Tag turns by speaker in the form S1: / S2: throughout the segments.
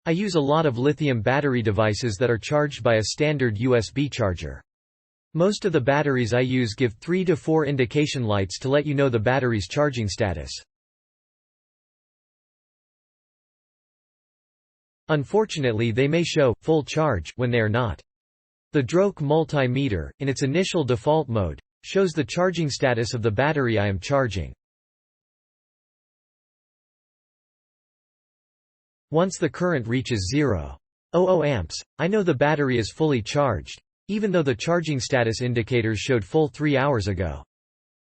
S1: I use a lot of lithium battery devices that are charged by a standard USB charger. Most of the batteries I use give 3 to 4 indication lights to let you know the battery's charging status. Unfortunately, they may show full charge when they are not. The DROK multimeter, in its initial default mode, shows the charging status of the battery I am charging. Once the current reaches 0.00 amps, I know the battery is fully charged, even though the charging status indicators showed full 3 hours ago.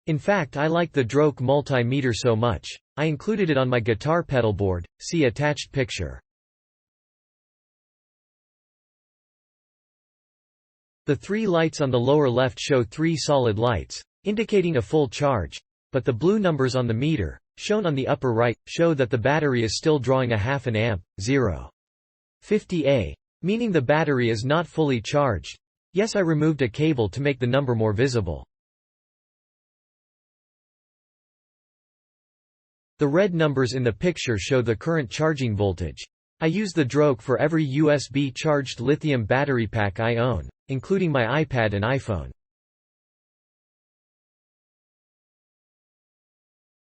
S1: In fact, I like the DROK multimeter so much, I included it on my guitar pedal board, see attached picture. The 3 lights on the lower left show 3 solid lights, indicating a full charge, but the blue numbers on the meter, shown on the upper right, show that the battery is still drawing a half an amp, 0.50 A, meaning the battery is not fully charged. Yes, I removed a cable to make the number more visible. The red numbers in the picture show the current charging voltage. I use the DROK for every USB charged lithium battery pack I own, including my iPad and iPhone.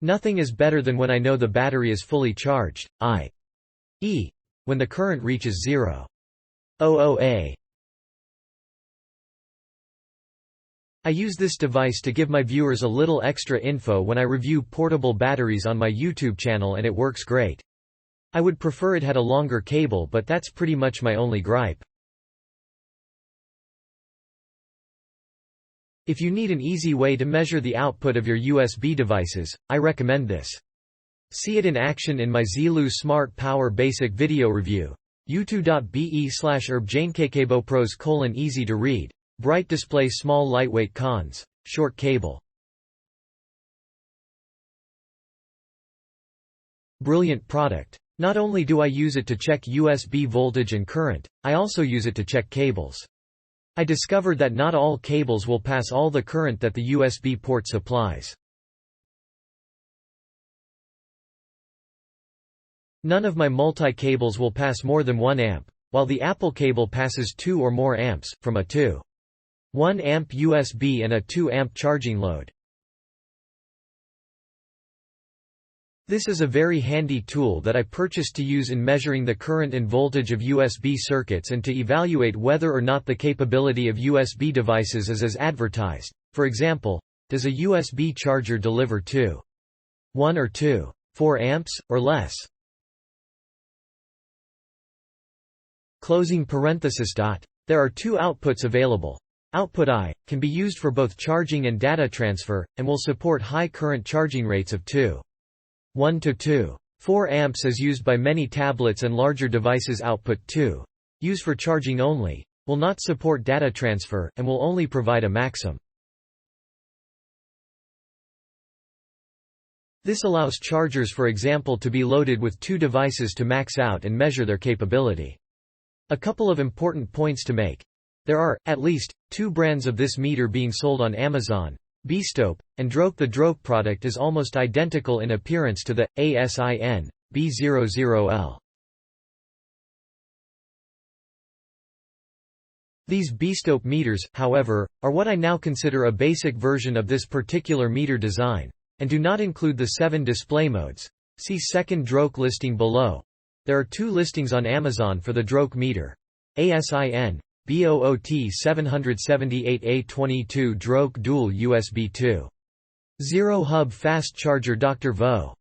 S1: Nothing is better than when I know the battery is fully charged, i.e., when the current reaches 0.00 A. I use this device to give my viewers a little extra info when I review portable batteries on my YouTube channel, and it works great. I would prefer it had a longer cable, but that's pretty much my only gripe. If you need an easy way to measure the output of your USB devices, I recommend this. See it in action in my Zilu Smart Power Basic video review. youtube.be/herbjanekkbopros: easy to read, bright display, small lightweight, cons, short cable. Brilliant product. Not only do I use it to check USB voltage and current, I also use it to check cables. I discovered that not all cables will pass all the current that the USB port supplies. None of my multi-cables will pass more than 1 amp, while the Apple cable passes 2 or more amps, from a 2.1 amp USB and a 2 amp charging load. This is a very handy tool that I purchased to use in measuring the current and voltage of USB circuits and to evaluate whether or not the capability of USB devices is as advertised. For example, does a USB charger deliver 2.1 or 2.4 amps, or less? Closing parenthesis. There are 2 outputs available. Output I can be used for both charging and data transfer, and will support high current charging rates of 2.1 to 2.4 amps as used by many tablets and larger devices. Output 2, used for charging only, will not support data transfer, and will only provide a maximum. This allows chargers, for example, to be loaded with 2 devices to max out and measure their capability. A couple of important points to make. There are, at least, 2 brands of this meter being sold on Amazon, BStope, and DROK. The DROK product is almost identical in appearance to the ASIN B00L. These BStope meters, however, are what I now consider a basic version of this particular meter design, and do not include the 7 display modes. See second DROK listing below. There are 2 listings on Amazon for the DROK meter. ASIN BOOT 778A22 DROK Dual USB 2.0 Hub Fast Charger. Dr. Vo.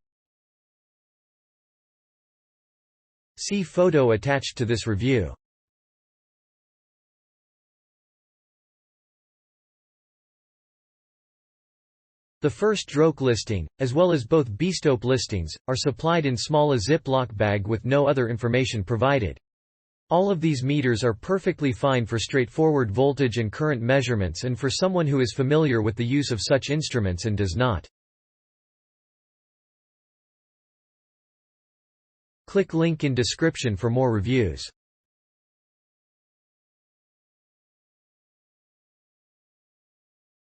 S1: See photo attached to this review. The first DROK listing, as well as both BStope listings, are supplied in small a Ziploc bag with no other information provided. All of these meters are perfectly fine for straightforward voltage and current measurements and for someone who is familiar with the use of such instruments and does not. Click link in description for more reviews.